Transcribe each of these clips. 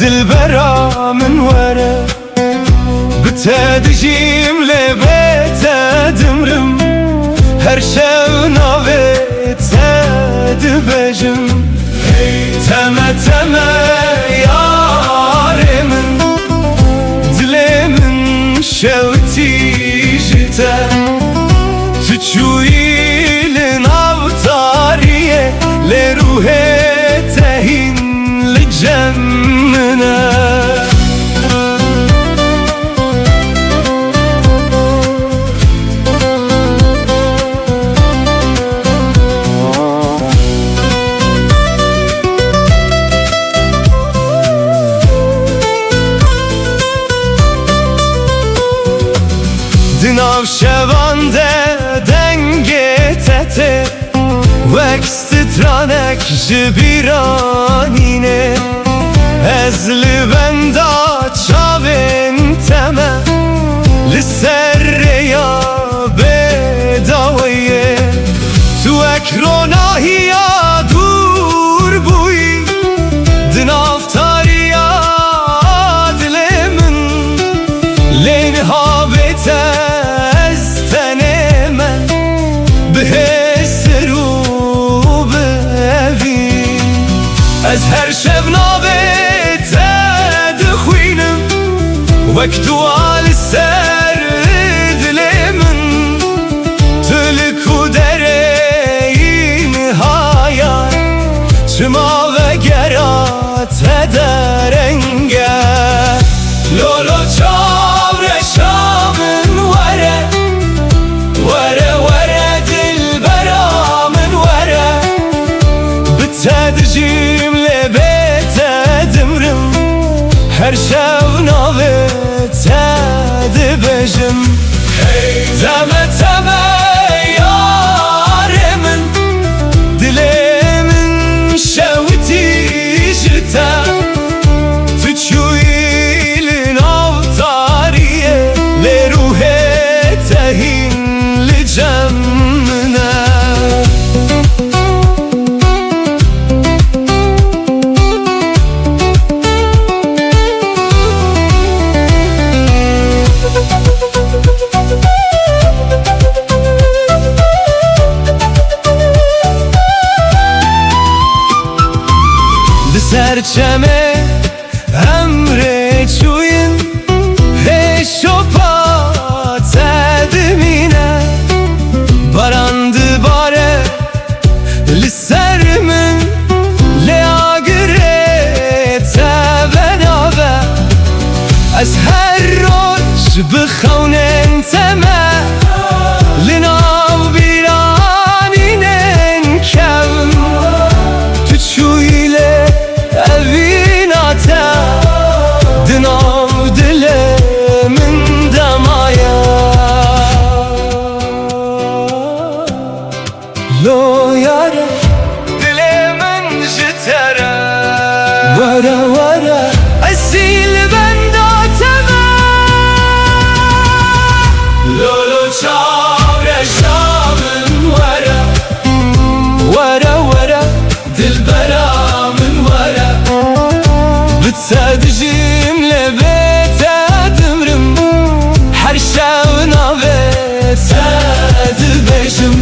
دلبرا من وره بتدجيم لبيت دمرم هر شو ناويت دبجم تمه تمه ياري من دلي من شوتي جتا تشوي لناوتاريه لروحي تهين لجمنا دناو شوانده دنگه تته وکسترانک جبیرانینه از لبندا چاوین تمه لسر یا بداویه تو اکروناهی یا دور بوی دنافتاری یا دل من لین ها بیته از هر شب ناویت دخوینم وقتو آل سر دل من تلکو درین هایا چما و گرات درنگه لولو چاور شامن وره وره وره دل برا من وره بتدجیم هر شو ناویت دبجم تمه تمه یاری من دلی من شوتی جتا تو چوی لناوتاریه لروحی تهین لجمنا سرچمه امره چوین هشو پات دمینه باراند باره لسر من لیاگره تبناوه از هر روز بخونن تمه لناو بیرانینن کم تو چویله اویناتا دناو دل من دمایا لو یاره دل من جتره وره وره اصیل بنداتمه لولو چاوره شامن وره وره وره دل برا بتدجيم لبيت دمرم هر شو ناويت دبجم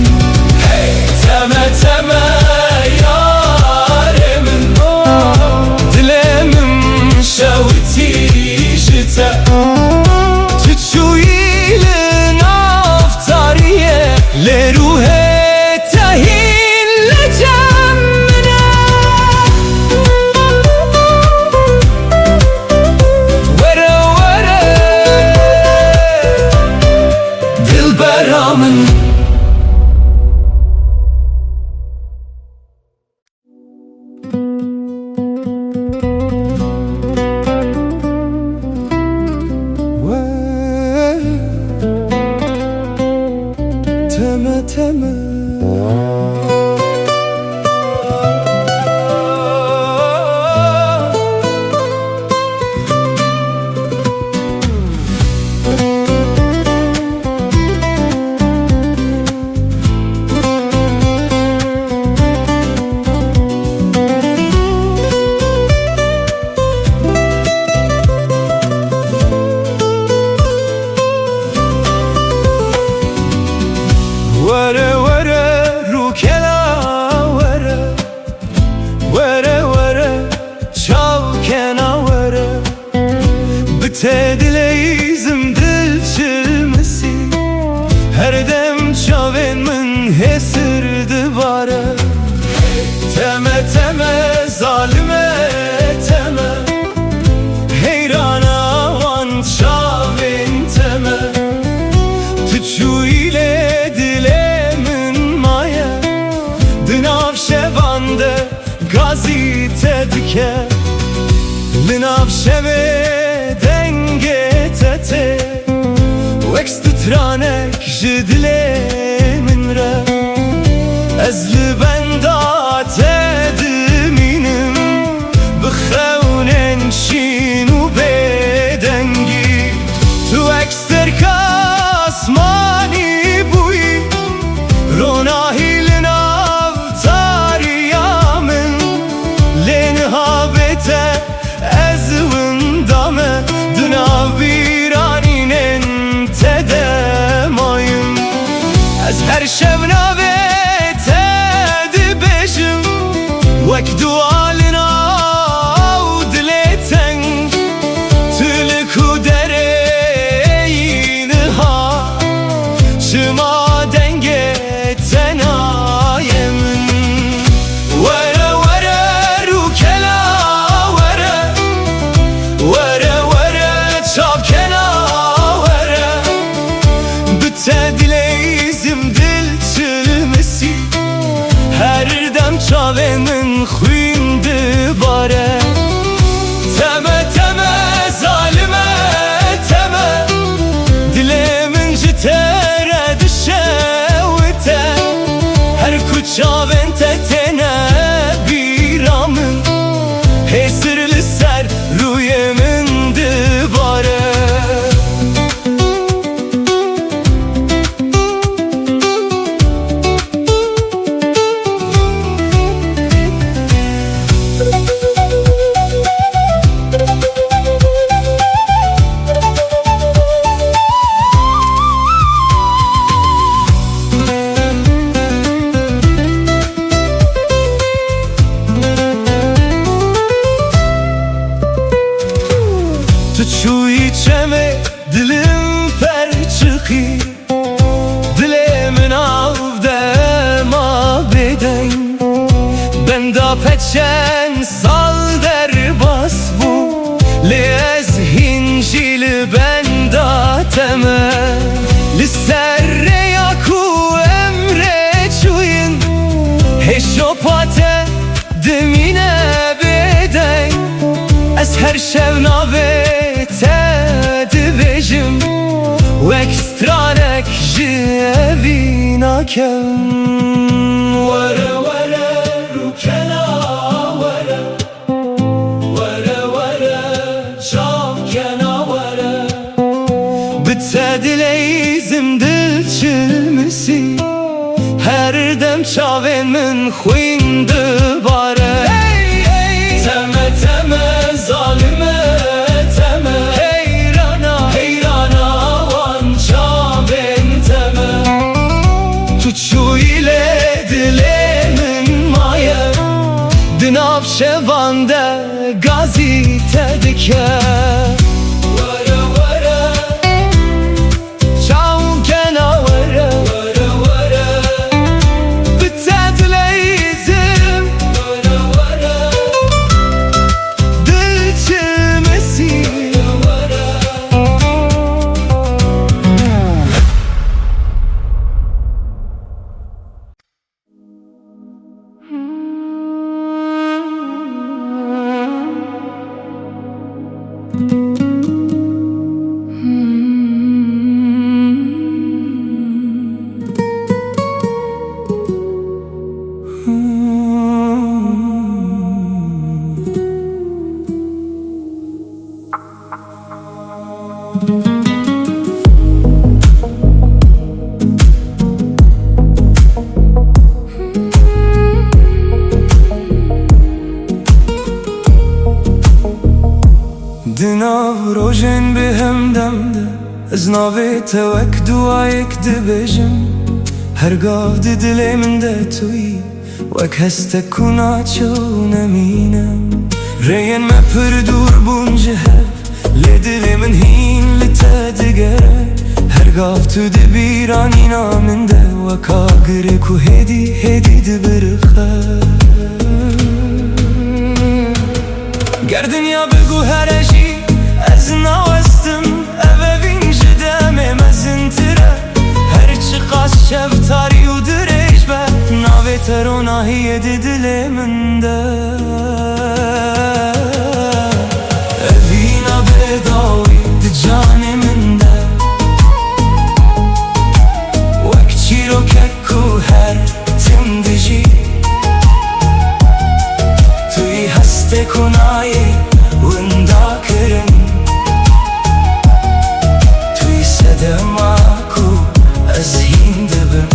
تمه تمه ياري من دلي من شوتي جتا تشوي لنافتاريه لروحي تهين لجمنا te dileyizim dil çilmesi her dem çaven min hesir dibare teme teme zalime teme heyrana van çaven teme tuçu ile dilemin maya dınav şevande gazi tedike Linav şeve denge tete Wekst tranek jidle min re Ezli benda tedminim Bixewnen şinu bedengi Tu ekster kasmani buyi Ronahi linav tariyamin Lenhabete ezvindame Dünav biraninen tedemayım Ez her şevnave tedibejim Vek dualina udleten Tülku dereyinha Çıma denge tenayemin Vere vere rukela vere Vere vere çapkena vere Bütte dileyizim dil çilmesi Her dem çavemin xuyndi bare Teme teme zalime teme Dilemin jitere düşevite Her kuçaven tetene biramın Hesirli ser rüyemin dibare Tu içeme dilim per çıkı Dilemin avde ma beden Ben da peçen sal der bas bu Lez hincili ben da teme Lisserre yaku emre çuyun Heşopate demine beden Ez her şevnave tedibejim Wekstranek jevinakem Vere vere rukena vere Vere vere çavkena vere Bitte dileyizim dil çilmesi Her dem çaven min xuyndi bare Teme teme zalime teme Heyrana heyrana van çaven teme Tuçu ile dilemin maya Dınav şevande gazi tedike Vere vere çavkena vere Vere vere bitte dileyizim Vere vere dil çilmesi Dinav rojen bihem demde Ez navê te wek duayek dibêjim Hergav di dilê min de tuyî Wek hestek ku naço nemînim Rêyên me pir dûr bûn ji hev Lê دل من هین لتدگره هرگاف تو دبیرانی نامنده و کاغره کو هدی دبرخه گر دنیا بگو هرشی از نوستم اوین جدم مزنتره هرچی قاس شفتاری و درش به ناوی تروناهی دل من ده اوینا بداوی جان من ده وک چیرو که هر تم دجی توی هسته کنایی وندا کرن توی صدما کو از هین دبم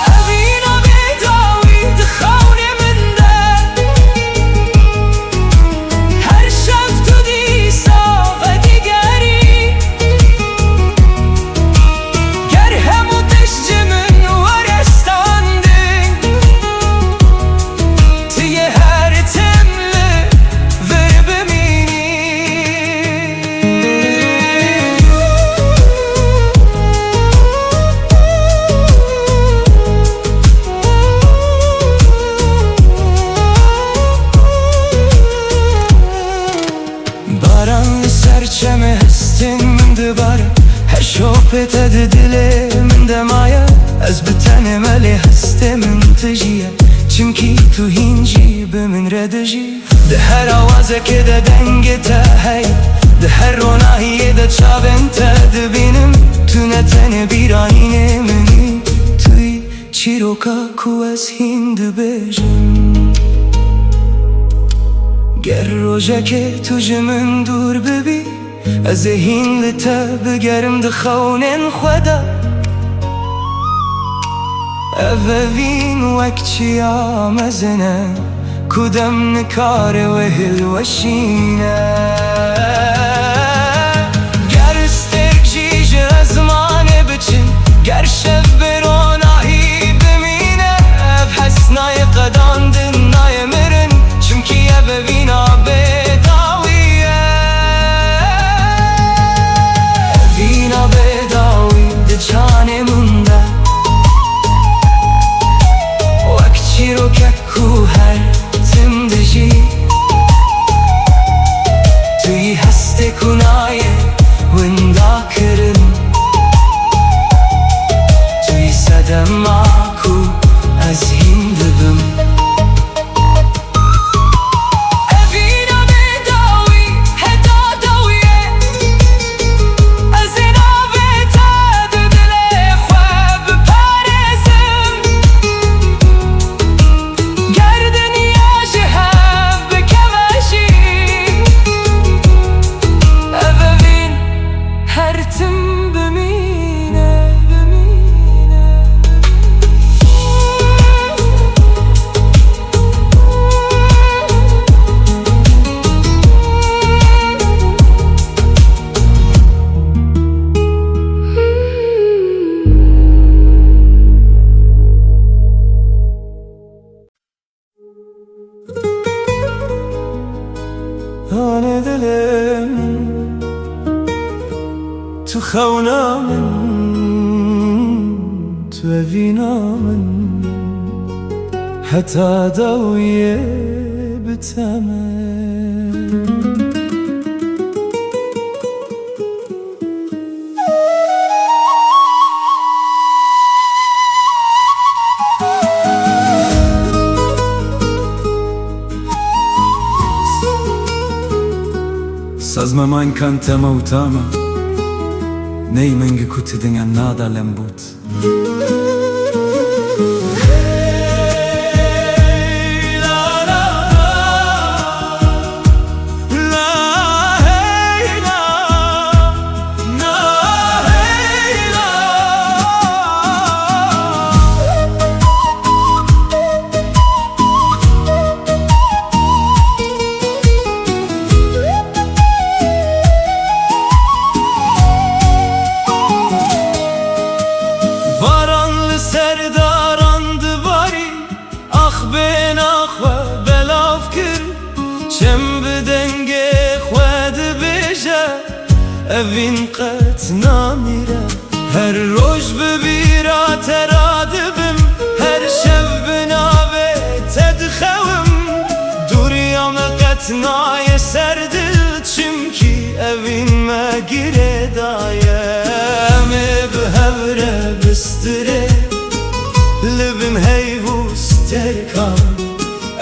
اوینا بداوی دخون من ده هر شب تو دیسا و دیگری گر همو دشت من ورستانده توی هر تمله ور بمینی باران لسرچمه هستین من دباره هر شوپت دل من دمایه از بتن ملی هسته من تجیه چمکی تو هینجی به من ردجی ده هر آوازه که ده دنگ تا هی ده هر روناهیه ده چابن تا دبینم تو نتن بیرانین منی توی چیروکا کو از هین دبیجم گر روژه که تو جمن دور ببی از هین لتا بگرم دخونن خدا اوین وک چیا مزنه کدم نکاره و هل وشینه گر استرک جیج ازمانه بچن گر شب بروناهی بمینه اف حسنای قدان دنای مرن چمکی اوینا بداویه اوینا بداوی ده جان منده وک چیرو که کو هر تم دجی توی هسته کنای وندا کرن توی صدما کو از هین دبم آن دلم تو خونا من تو اوینا من حتی داویه بتمه Sazma man kanta mautama Nei mengi kutidinga nada lembut Varan evin qet namire. Her roj bibira teradibim, her şev binave tedxevim. Duriyam qet naye serdil, çünkü evin me gire daye. Emi bihevre bistire, libim heyvus terkan.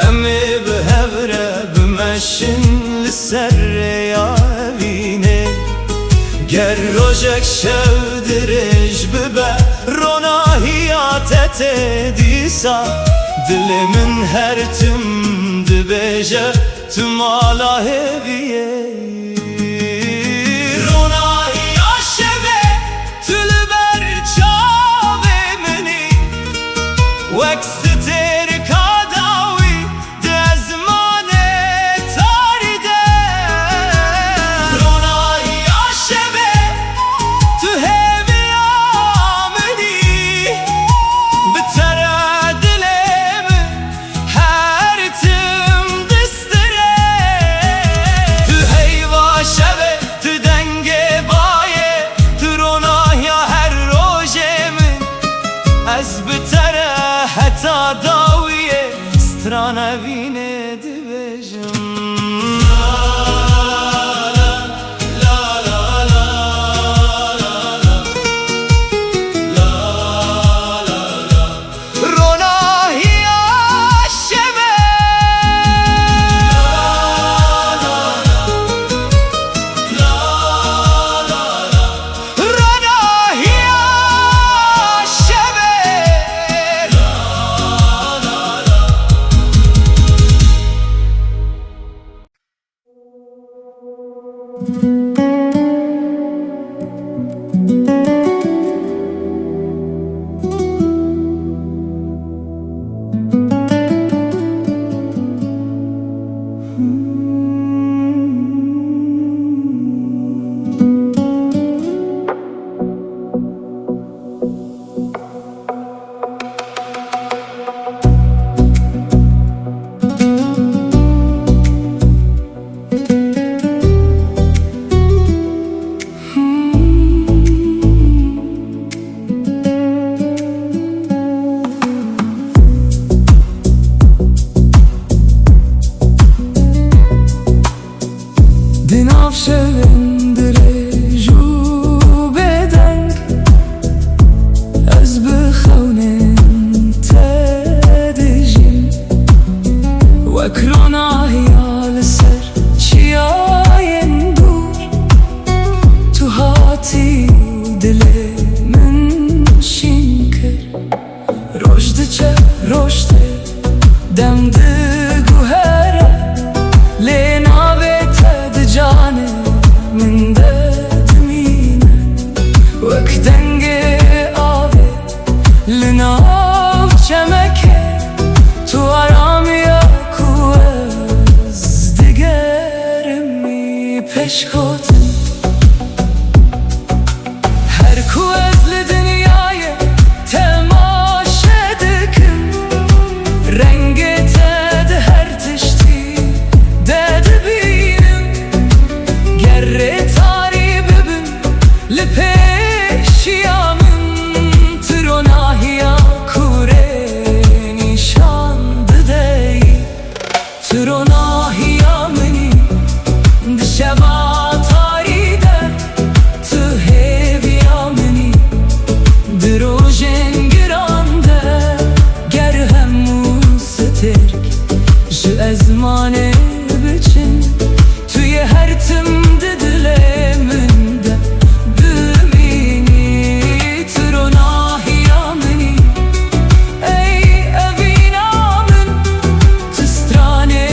Emi bihevre bimeşin lisserre ya evine. Ger rojek şevdirej bibe, ronahiyat etedisa. Dilimin her tüm dibeje, tüm ala heviye. Ronahiya şeve, tülber çave meni. Veksiter kadawi, dezmane taride. Ronahiya şeve, tu heviya meni. Bitere dilimi, her tim distire. Tu heyva şeve, tu denge baye. Tu ronahiya her rojemin. Ez bitere heta dawiye, strana vine dibejim. Ronahiya şeve, ronahiya şeve. Dinav şevindire ju bedenk, ez bixewnin tedijim. Wek ronahiya li ser çiyayên dur, tu hatî dilê min şîn kir. Roj diçe roj tê, dem diguhere, lê navê te di canê min de dimîne. Wek dengê avê li nav çemekê, tu aramiya ku ez digerî peşkotin. Her ku ez li dinyayê temaşe dikim, rengê te di her tiştî de dibînim. Gerrê tarî bibim li pêşiya min, tu ronahiya kurê nîşan dideyî. Tu ronahiya minî di şeva tarî de, tu hêviya minî di rojên giran de. Ger hemû stirk ji ezmanê biçin, tu yê her tim di dilê min de bimînî. Tu ronahiya minî, ey evîna min, tu stranê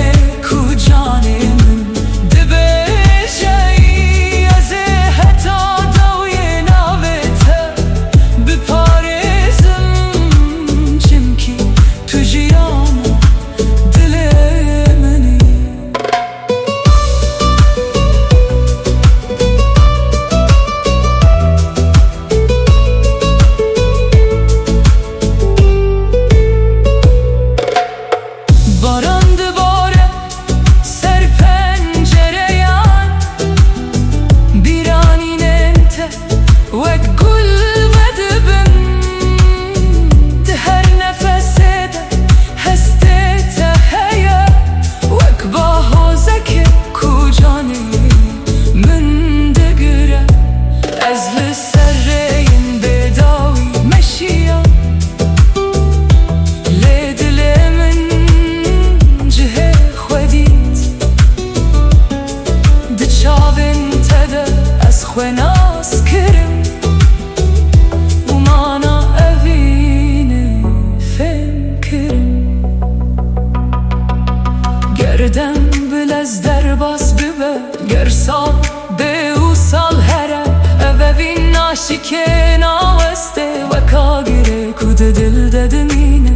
سال به او سال هره اوه ناشکه ناوسته و کاگره کود دل ددمینه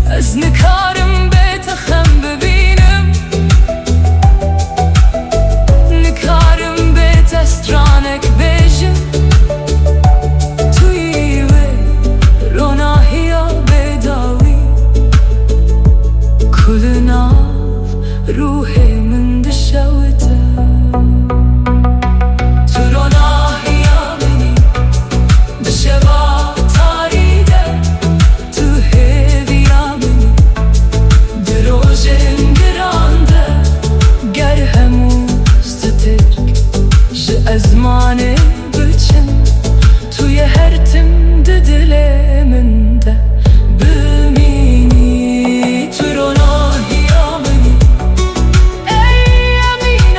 از نکارم به تخم ببینم نکارم به تسترانک بیجم توی و روناهی ها بداوی کل ناف روح من دشوته تو روناهی ها منی دشوا تاریده تو هیوی ها منی دروژن گرانده گر هموز ترک ج ازمانه بچن توی هر تم دل من ده بمینی تو روناهی ها منی ای امین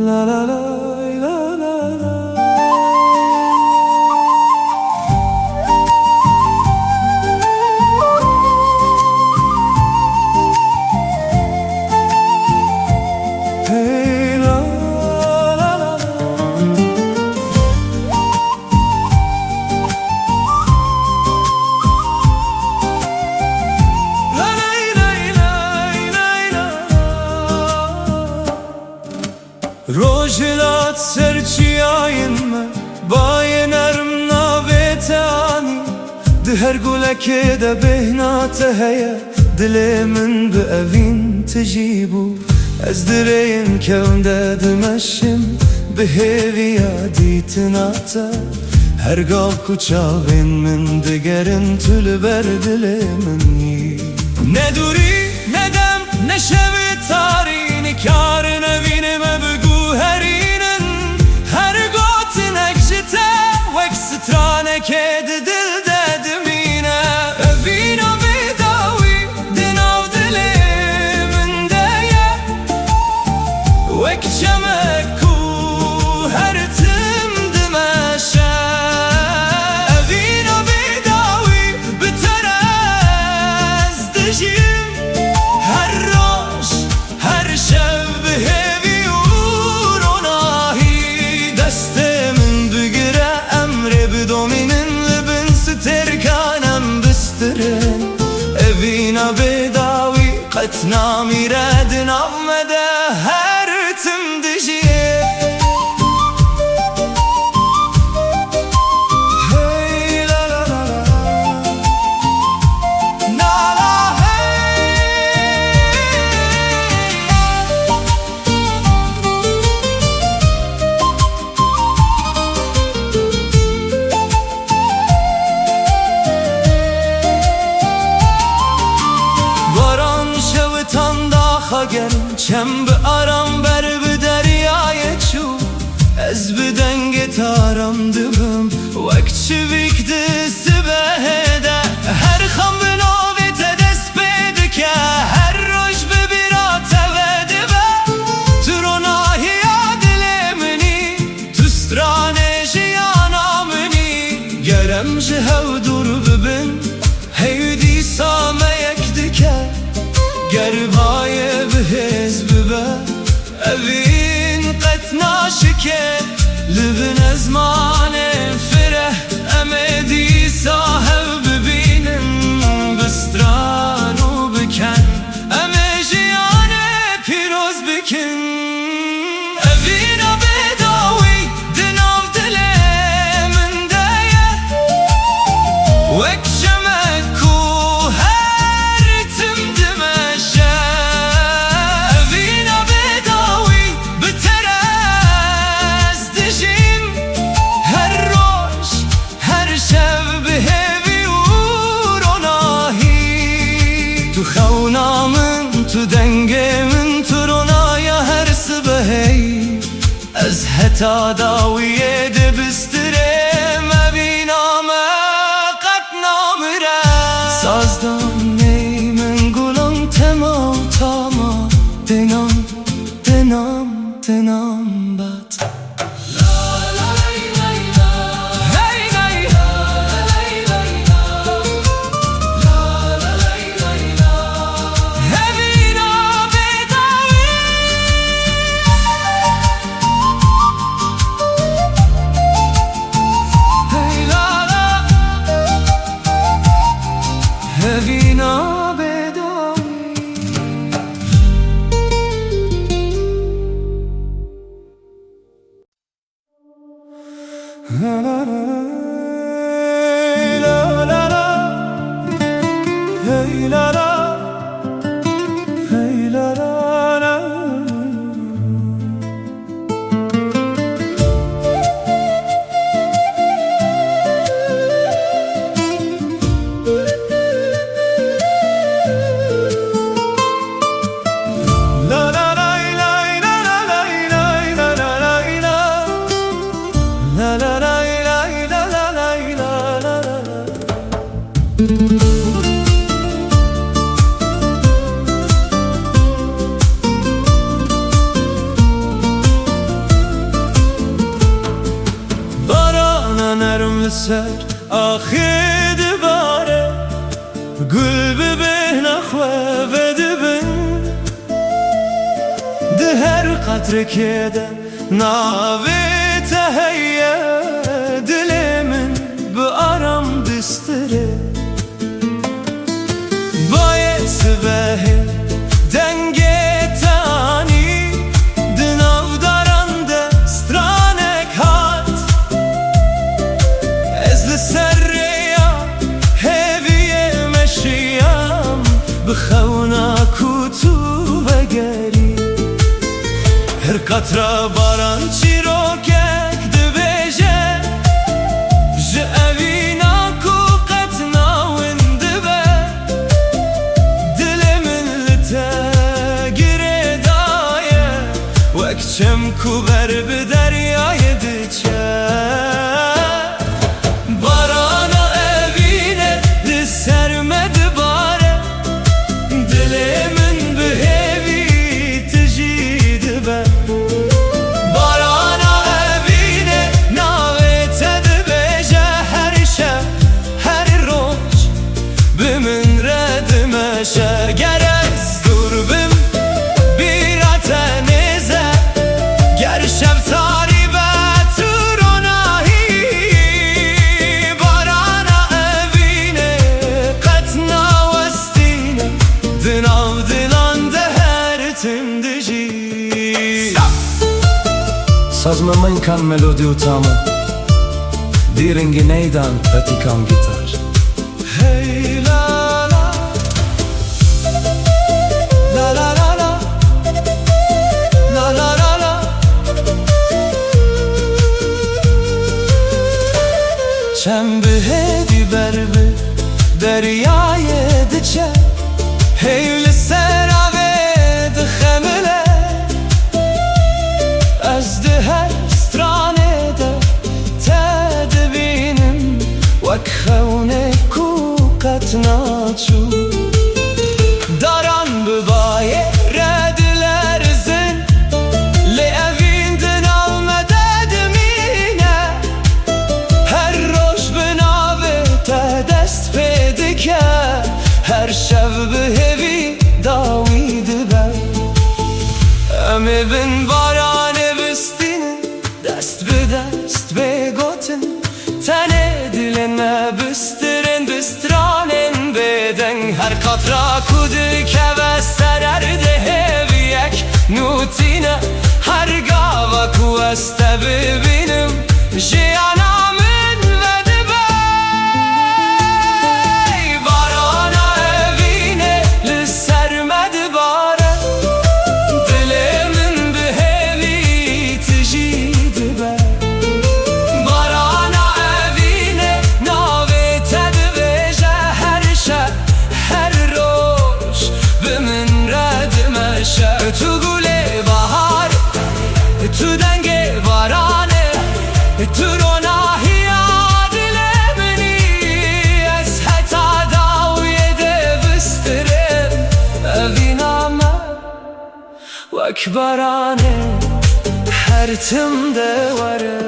لا لا لا لا لا لا. Hey, la la la la. La la la la la la. Rojilat serçiyayin me bayen erm navetani di her guleke de behnate heye dilê min bi evîn tijîbû ez direyên kevnde dimeşim bi hêviya dîtina te her gav ku çavên min digerin tu li ber dilê min yî ne dûrî ne dem ne şevê tarî nîkarin evînê me bigû herînin her gotinek ji te wek stranekê di dil de dimîne evîna bêdawî di nav dilê min de ye wek çemek ku her tim dimeşe evîna bêdawî bi te re ez dijîm her roj her şev bi hêvî û ronahî destê min bigire emrê bidomînin li bin stêrkanem bistirin evîna bêdawî qet namîre di nav me de her tim dijî hey la la la la la la hey baran şewitan daxa gerin çem bi aram ber bi deryayê çû ez bi dengê taram dibim wek çivîk di sibehê de her xam bi navê te dest pê dike her roj bi bîra te vedibe tu ronahiya dilê minî tu stranê jiyana minî gerem ji hev dûr bibin hey dîsa me yek dike ger bayê bihêz bibe evîn qet naşike li bin ezmanê fireh em ê dîsa hev bibînin bi stran û biken em ê jiyanê pîroz bikin evîna bêdawî di nav dilê min de ye wek şemek ku her tim dimeşe evîna bêdawî bi te re ez dijîm her roj her şev bi hêvî û ronahî tu xewna min tu dengê min tu ronaya her sibehê ez heta dawiyê de bistirêm evîna me qet namire sazdanê min gulan tema û tama dinam dinam dinam bat hey hey evîna bêdawî hey la la evîna bêdawî la la la la la la hey la la hey la la la la la la la la la la la la la la la la la la la لسر آخی دباره گل ببه نخواه و دبن ده هر قطره که ده ناوی تهیه دل من به آرام دستره باید سبه دنگ تانی دناو دارنده سترانک هات از لسریا هیوی مشیم بخونا کتو بگری هر قطره باران چی رو کک دبیجه جه اوینا کو قطنا ونده به دل من لتگره دایه وکچم کو بر به دریای دچه بارانا اوینه لسرمد باره دل من به هیوی تجید به گر از دور بم بیرات نیزه گر شب تاری به تو رو نهی بارانا اوینه قطنا وستینه دناو دلان ده هر تم دجی Sazma kan melodi utamı Diringi neydan patikan gitar Hey la la La la la la La la la la Çembe hedi berbe deryای دچه هیل سرابه دخمله از ده هر سترانه ده تدبینم وک خونه کو قطناچو داران ببایه ردلر زن لی اوین دنال مددمینه هر روش بناوه تا دست پیده که هر شب به هوی داوید بر امی بن بارانه بستینه دست به دست بگوتن تنه دلن ما بسترن بسترانن بدن هر قطرا کده که و سرر ده هویک نوتینه هر گاوا کو است ببینم جیانا من و دبی بارانا اوینه لسرمد باره دل من به هوی تجید بر بارانا اوینه ناوی تدبیجه هر شب هر روش به من ردمشه تو گله بهار تو دنگ بارانه تو روناهی دل منی از حتا داوی ده بسترم اوینامه وک بارانه هر تم ده وره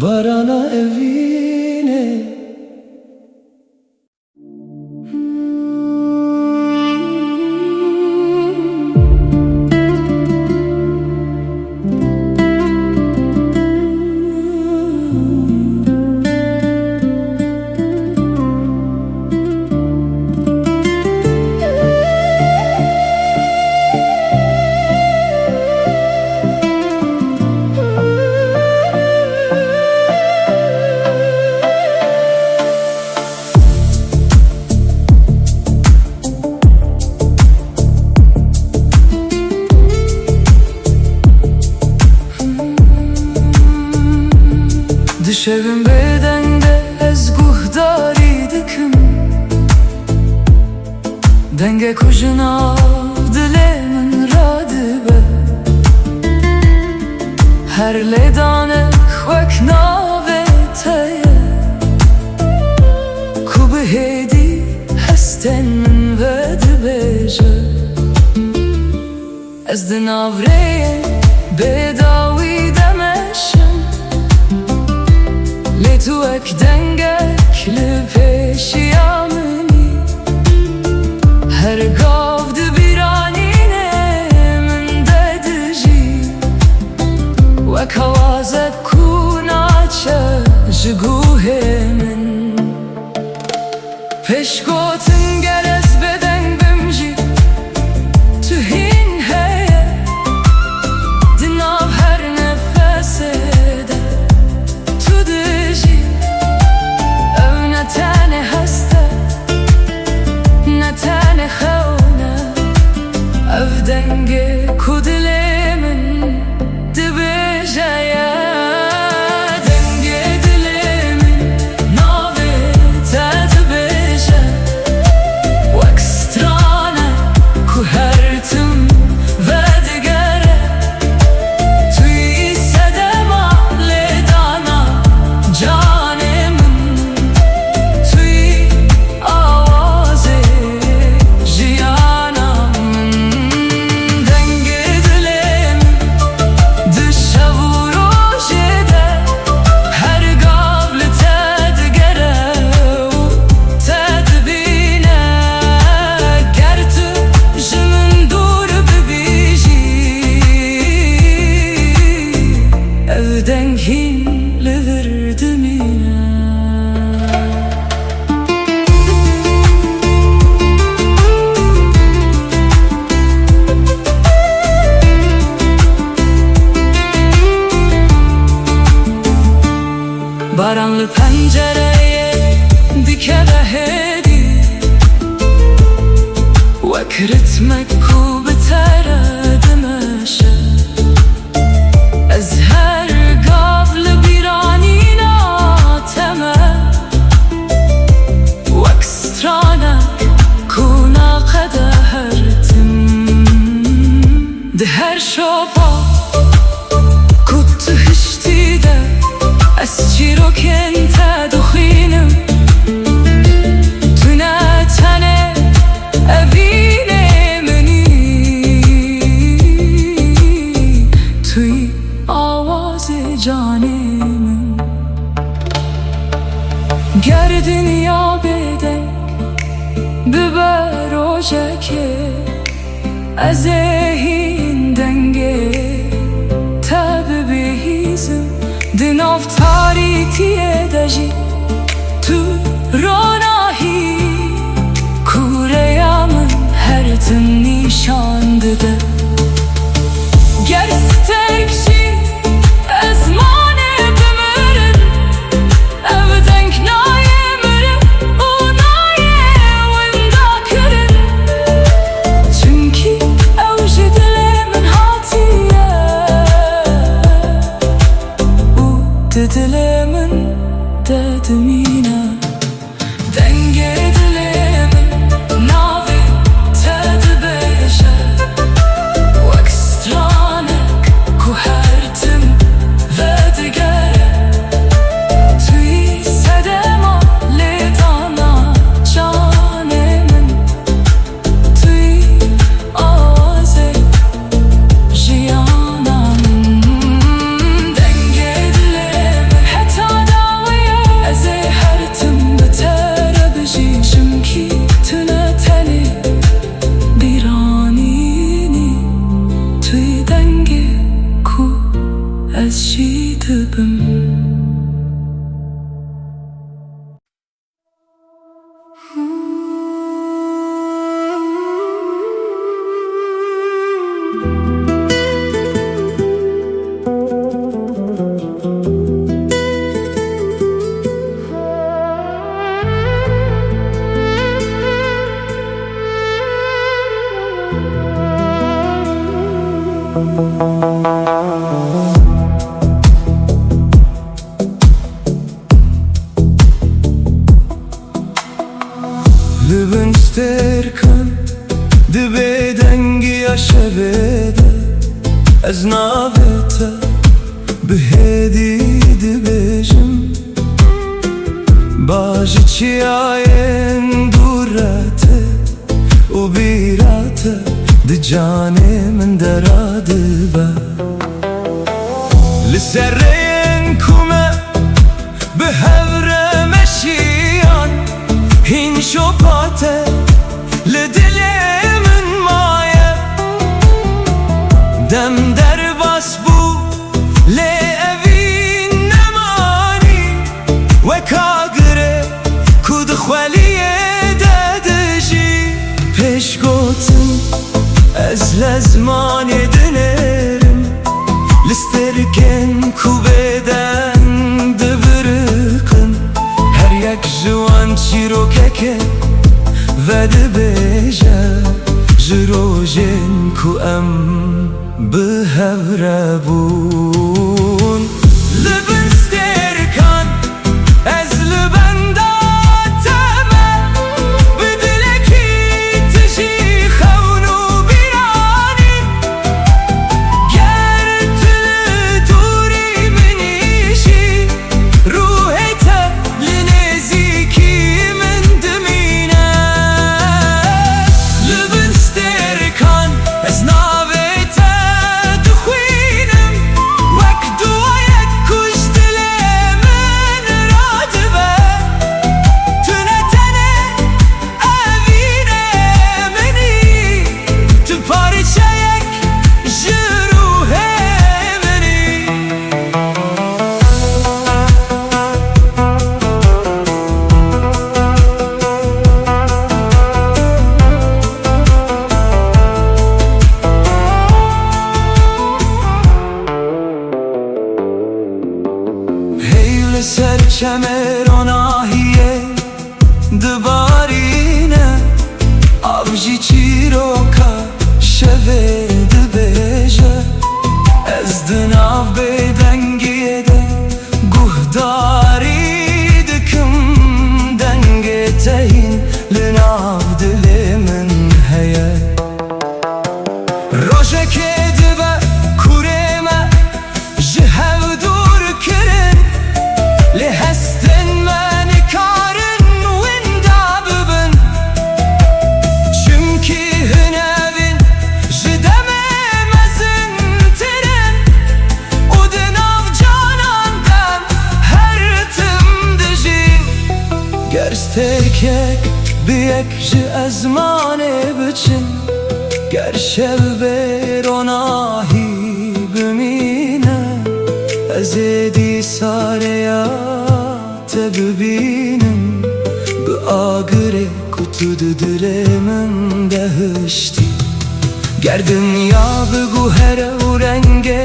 Barana evine Dişevim bedende ez guhdari dikim دنگ کجنا دل من را دبه هر لیدانه خوک ناوه تایه کو به هیدی هستن من و دبیجه از دناوره بداوی دمشم لی تو اک دنگک لپیشی آمنی هر گاو دبیرانینه من ددجی وک آوازه کوناچه جگوه من پشگوتن گرز بدن بمجی تو هین هیه دناو هر نفسه ده تو دجی او نتانه هسته نتانه خونه او دنگ کدل من دبجه Baranlı pencereye dikere hedi Vek ritmek ku betere demeşe Ez her gavlı biranina teme Vek stranek kuna qede hertim De her şopa kutu hişti de از چیروکن تا دخینم تو نتنه اوینه منی توی آواز جانه من گر دنیا بدنگ ببر روژکه از این دنگه تا ببهیزم دناف تاریکیه دجی تو روناهی کوره من هر تن نیشان دده گر سترکشی از مانه بمرن او دنگ نایه مرن او نایه وندا کرن چونکی او جدل من هاتیه دلمن ددمینه دنگ دلمن ناوی تدبیشه وکسترانک کو هرتم و دگره توی صدما لیدانا جان من توی آوازه جیانم از هر تم بتر بجیشم از ناوته بهدی دبیجم باج چیاین دوراته و بیراته دی جانی من دراده با لسرین کمه به هور مشیان هین شپاته لدل من مایه دم در باس بو لأوین نمانی و کاغره کود خوالیه دادجی پیش گوتن از لزمان دنرم لسترکن کو بدن دبرقن هر یک جوان چیروکه و دبیجه جروجن کو ام به هوره بون لبن سترکن از لبن داتمه بدلکی تجی خونو بیرانی گر تل دوری منیشی روحیت لنزیکی من دمینه لبن سترکن از ناویت دخوینم وک دوایت کش دل من رادبه تنه تنه اوینه منی تو پارچه یک جروح منی هیل سر چمران آهیه دبارینه آبجی چیروکا شوه دبیجه از دناو بدنگیه ده گهداری دکم دنگه تهین لناو دل من هیه روشه که دبه کورمه جهو دور کرن لهستن من کارن ویندا ببن چمکی هنوین جدمه مزن ترن و دناو جانان دم هر تم دجین گرسترکک بیک جه ازمانه بچن گر شب بروناهی بمینه از دی ساریات ببینم به آگره کتود دل من دهشتی گر دنیا بگو هر و رنگه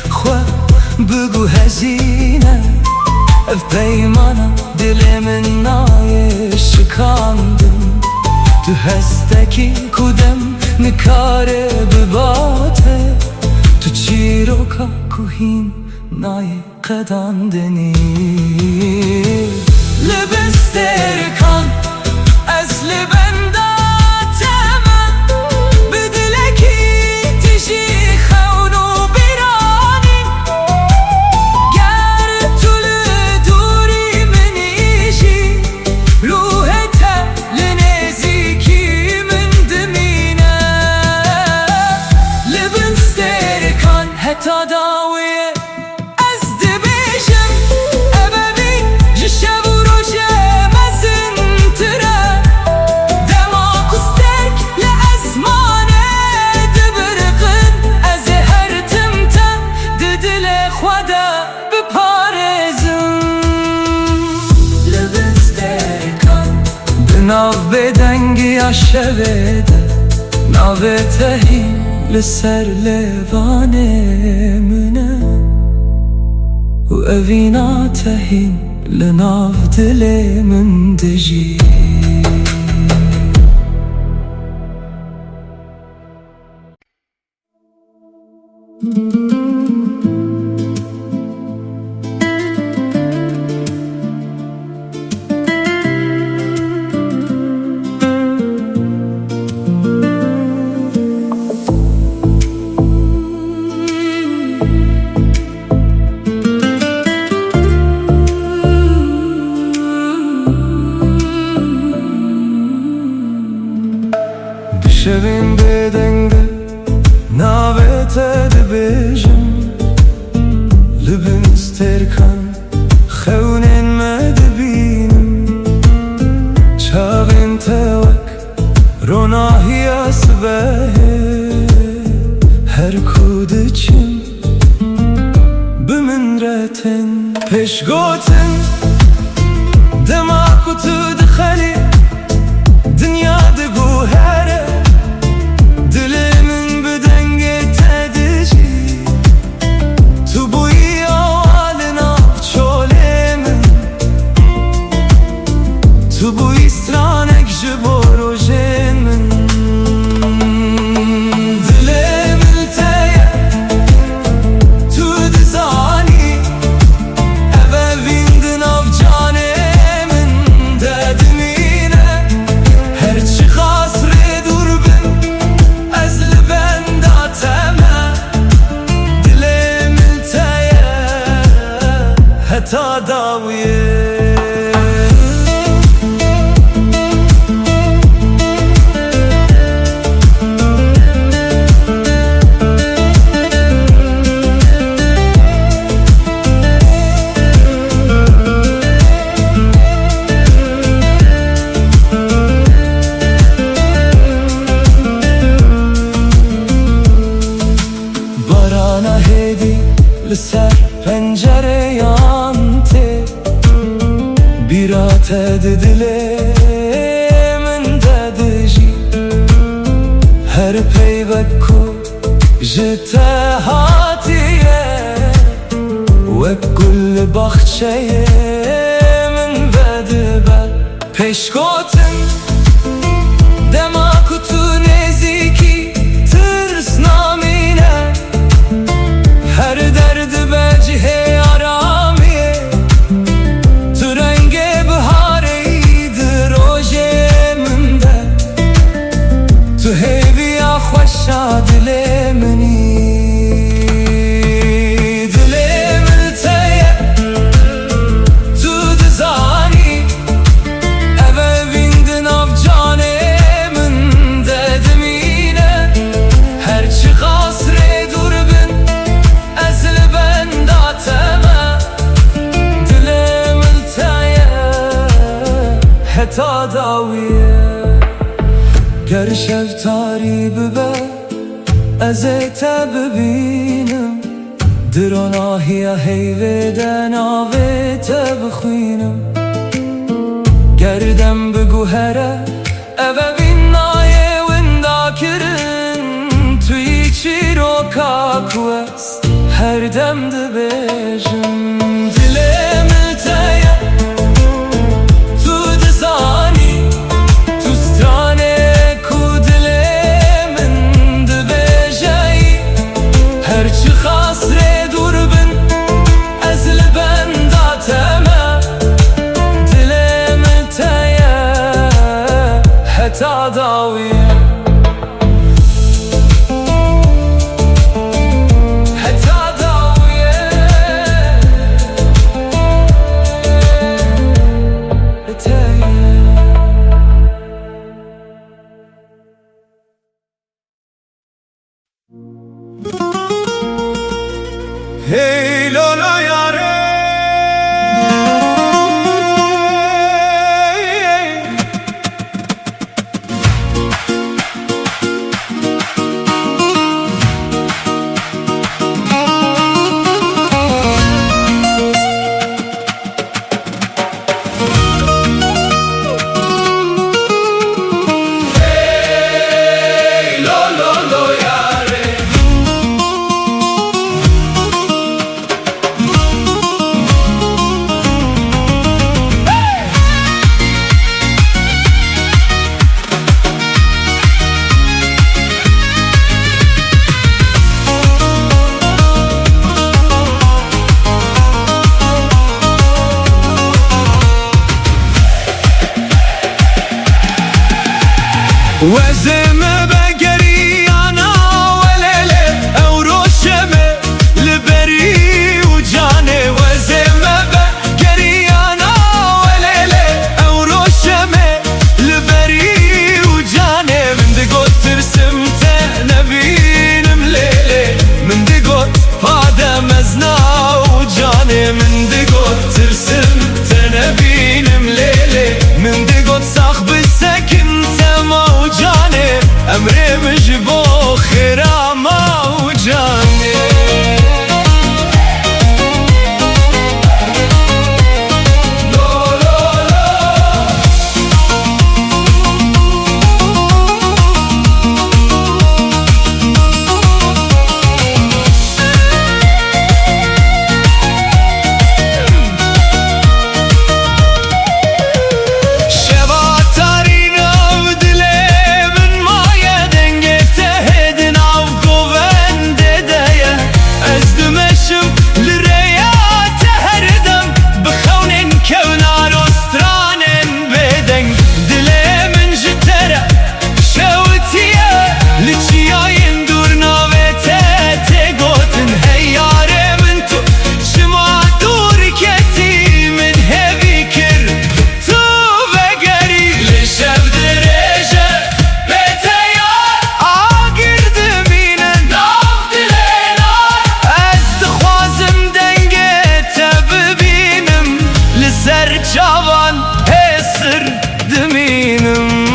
خواه بگو هزینه اف پیمانا دل من نای شکاندم تو هستکی کدم نکاره بباته تو چیروکا کوهین نای قداندنی لبن سترکن از لبن داتمه بدلکی تجی خونو بیرانی گر طول دوری منیشی روحت لنزیکی من دمینه لبن سترکن حتی داویه از دبیجم ابوی جشو روشه مزن تره دماغ سترک لازمانه دبرقن از هر تمته ددل خدا بپارزم لبن سترکن بناو بدنگی شویده ناو تهی لسر لوانه منه و اوینا تهین لناو دل من دجی ايش قوتن دماغ وتدخلي دنيا دقو هره دلي من بدنگه تدجي تبوي اوالنا بچوله من تبوي سترانك جبورو جين من دلي ملتايا تو دزاني ابا ويندن اف جاني من دادمينه هرچی خاصر دور بن از لبن داتما دلي ملتايا حتا داويه barana hedi لسر پنجره یانته بیرات دلی من دادجی هر پیوکو جته هاتیه و کل بخچه من بده بر پیشگوتن دماغ تو نزیکی ترس نامینه هر درد به جهه آرامیه تو رنگ بهاری دروژه منده تو هیویا خوشا دل منی دل ملتیه تو دزانی اوه ویندن آف جانه من ددمینه هرچی خاصره دور بن از لبن داتما دل ملتیه حتا داویه گر شفتاری ببه از تا ببینم دراناهی هیویدن آوه تا بخوینم گردم بگو هره اوه بینایه وندا کرن توی چی رو کاکوست هر دم ده بیجم دل ملتیه تو دزانی تو سترانه کو دل من ده بیجایی هرچی خاصره دور بن از لبن داتما دل ملتیه حتا داویه Hey Lola yare وزم بقري انا وليلة او روشمة لبري وجاني وزم بقري انا وليلة او روشمة لبري وجاني من دقوت ترسمت نبين مليلة من دقوت هذا مزنا وجاني من دقوت ترسمت نبين مليلة من دقوت صاحب السكن موجاني أمري جوان هسر دمینم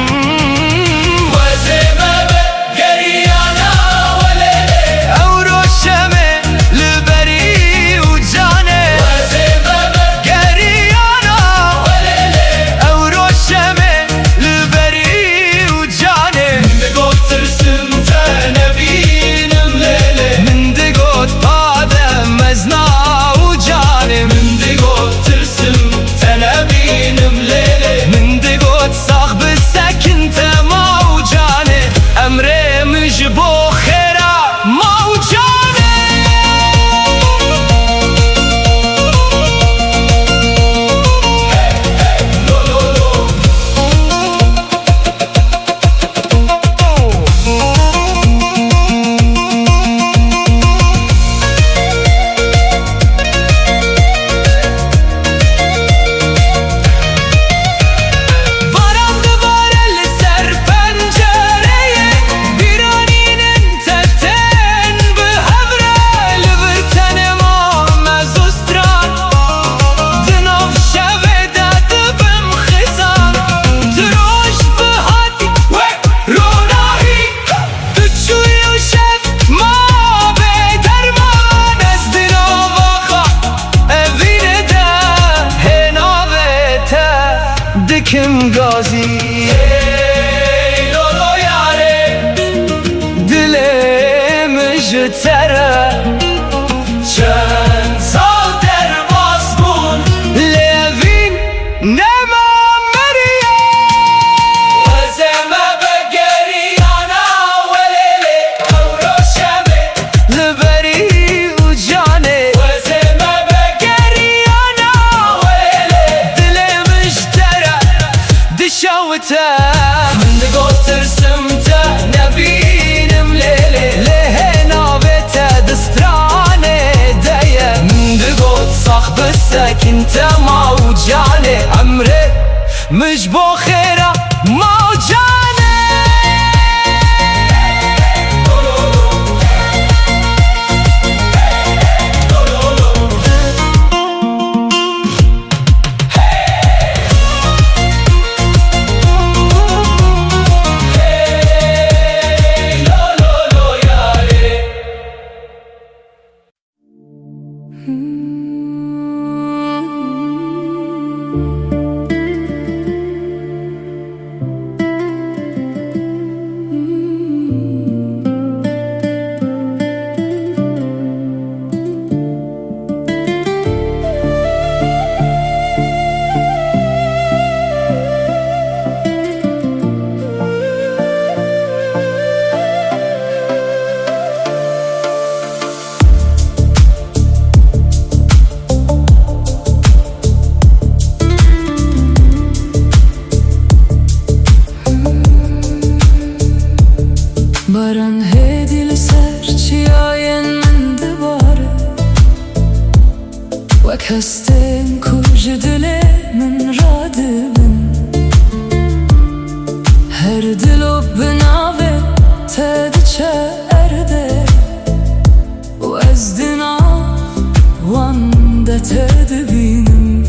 دکم گازی ای لولو یاره دلم جتره چند سال در باسمون لوین نما مریه وزمه بگریانا ولیلی او روشمه لبری و جانه وزمه بگریانا ولیلی دلم جتره دشوته من دقو ترسمته نبینم لیلی له ناوته دسترانه دایه من دقو تصاخ بسکنته موجانه عمره مش بو خیره موجانه Baran hedil serçiyayen min dibare Wek hestin kuj dile min radibin Her dilo binave te diçe erde U ez dinav wanda te dibinim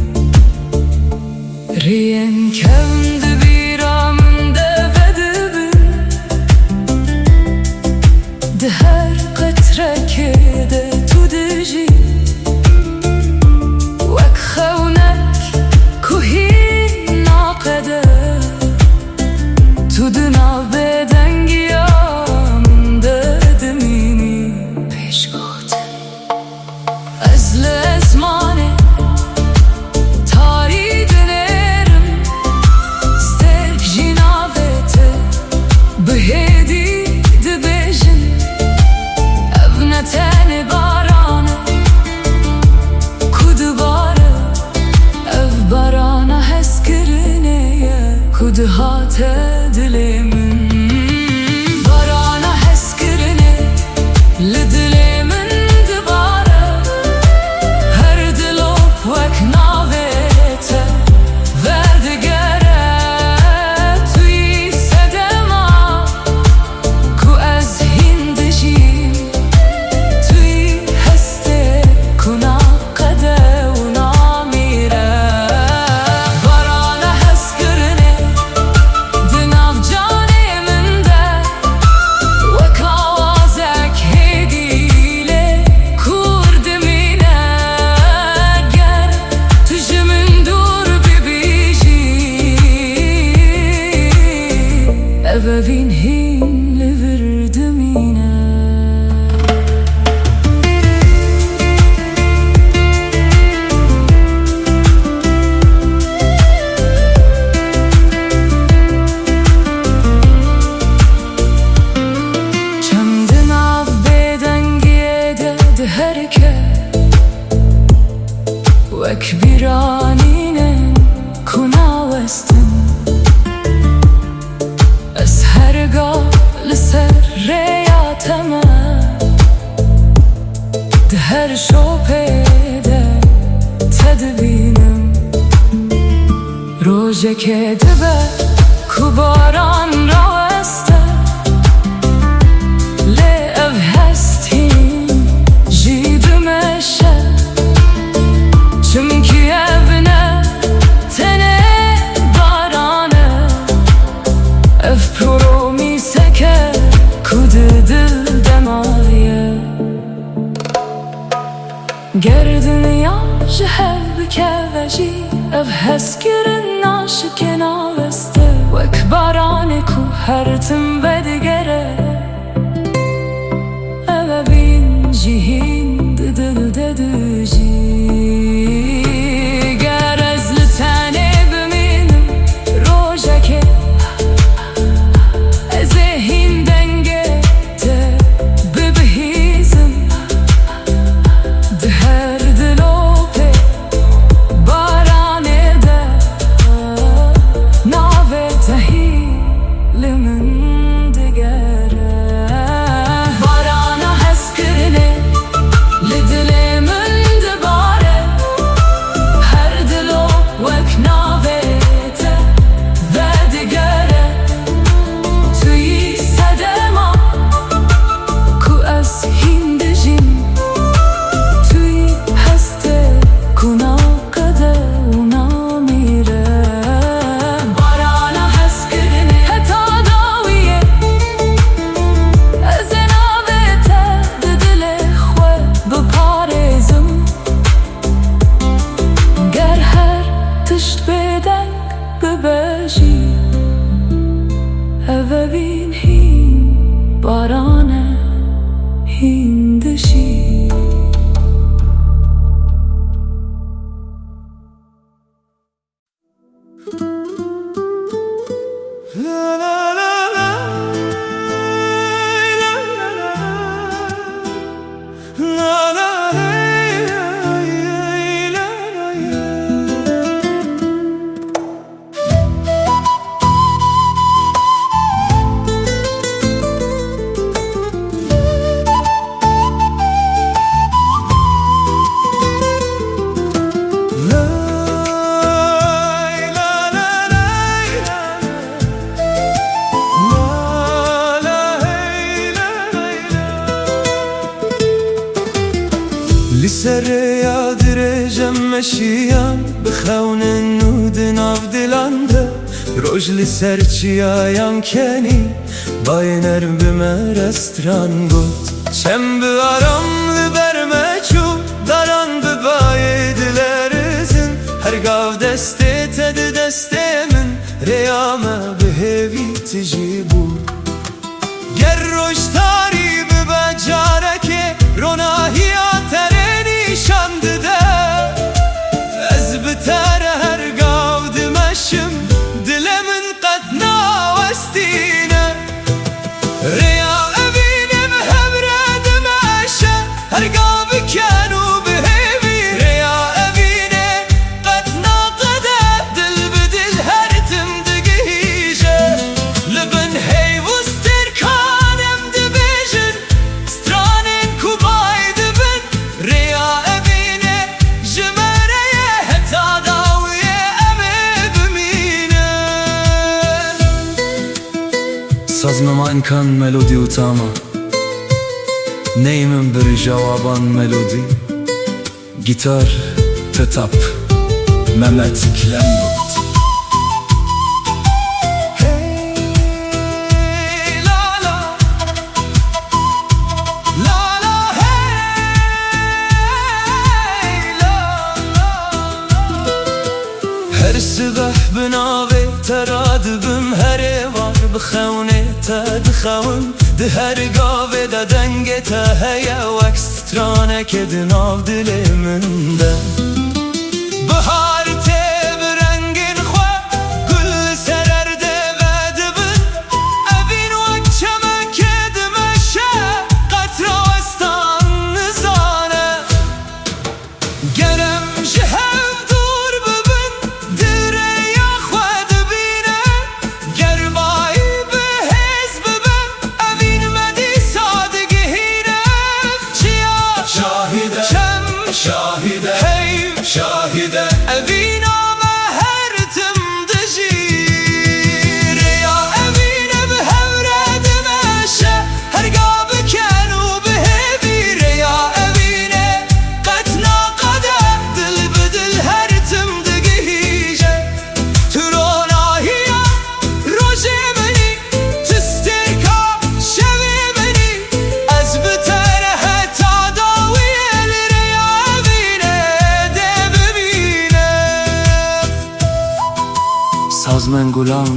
Riyen kevndi biramın devedibin De her qatre kede tu dijî Wek xewnek ku hîn naqede Tu di nav bêdengiya min de dimînî Pêş gotin ez li ezmanê tarî dinêrim Stêrk jî navê te bihêdî dibêjin Ev ne tenê baran e ku dibare Ev barana hezkirinê ye ku dihate dilê min Barana hezkirinê li dilê min dibare Her dilop wek navê te verdigere Tu yî sedema ku ez hîn dijîm Tu yî hestê ku naqede û namîre هانینن کناوستن از هرگاه لسر ریاتمه ده هر شوپیده تدبینم روژه که دبه کو باران راوسته لی او هستیم جیدمشه چمکی ابنه تنه بارانه اف پرو می سکه کود دل دمایه گر دنیا جهل بکه وجی اف هسکرن ناشک ناوسته وک بارانه کو هرتم بدگره او بین جهین دل ددوجی گر از لتنه بمینم روژه که ذهین دنگه ته ببهیزم ده هر دلو پی بارانه ده ناوه تهی لمن دگره بارانه هست کرنه لدل من دباره هر دلو وک ناوه ته و دگره توی صدما کو از هندجین توی هسته کنا قده اونا میره بارانه هست کرنه حتا داویه از ناوه ته دل خواه بپارزم گر هر تشت بدنگ ببجی او بین هین بارانه هندشی لا لا لا لا لا لا لسر یادرجم مشیان بخون نود ناف دلانده روش لسر چیایان کنی باینر بمه رستران گود چم بیارم لبرمه چو داران ببای دلرزن هر گاو دسته تد دسته من ریامه بهوی تجیبو گر روش تاری ببجاره که روناهی نشان ده از بتر هر گاو دمشم دل من قد ناوستینه ریا ابینم همرا دمشه هر گاو کنو بهوی ریا ابینه قد ناقده دل بدل هر تم دگیجه لبن هیوستر کانم دبیجن سترانین کوبای دبن ریا سازمم کن ملودی و تاما نیمم بر جوابان ملودی گیتار تتاب ممت کلم بود هر سبح بناوی تراد بم هر وار بخونه تد خوم ده هر گاوه ده دنگ تا هیا وکسترانه که دناو دل من ده بهار ته برنگین خواه گل سررده و دبن اوین وک چمک دمشه قطراستان نزانه گرم شهف دور saz men gulan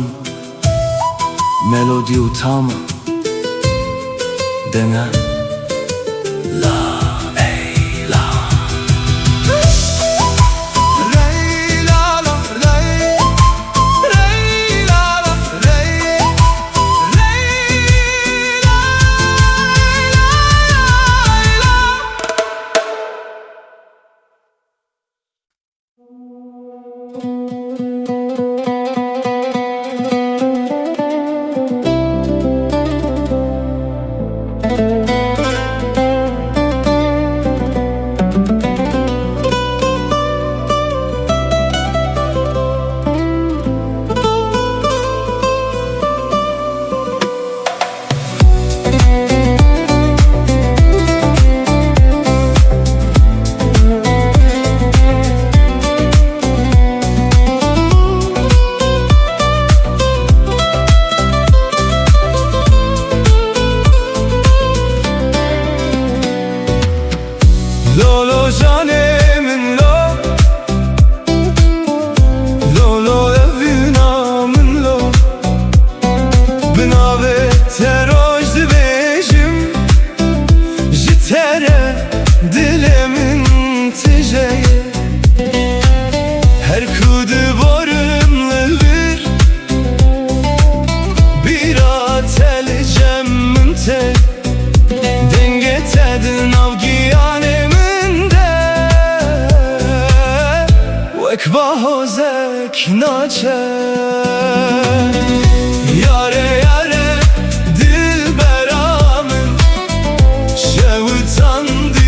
melodi u tam dene Lolo canemin lo, Lolo evinamin lo, Binave teroj dibejim, Jitere dilemin tijeye, Her kudu borumlu bir ateli cemmin te, Denge tedin avgiyane Ekbahozek naçe Yare yare dilberamın Şevutandı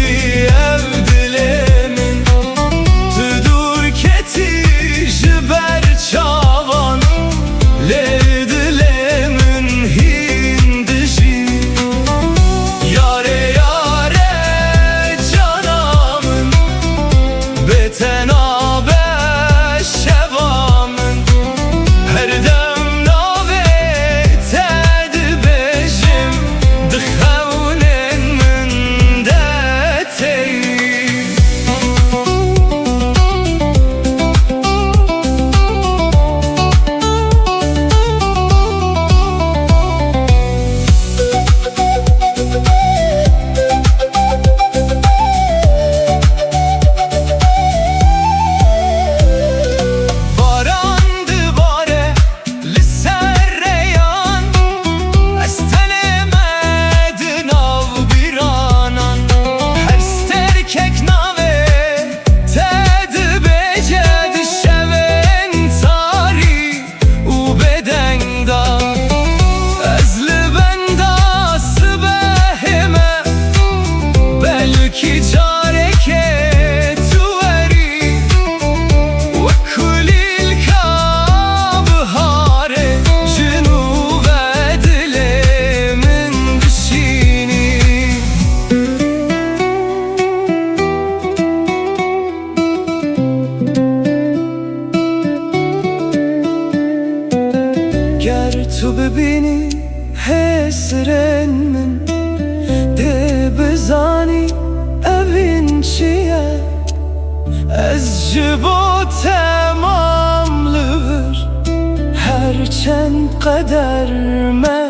ev dilemin Tüdur keti jiber çavan Le dilemin hindişi Yare yare canamın Beten Tu bibini hesren min De bizani evin çiye Ez ji bo temam li vir Her çend qeder me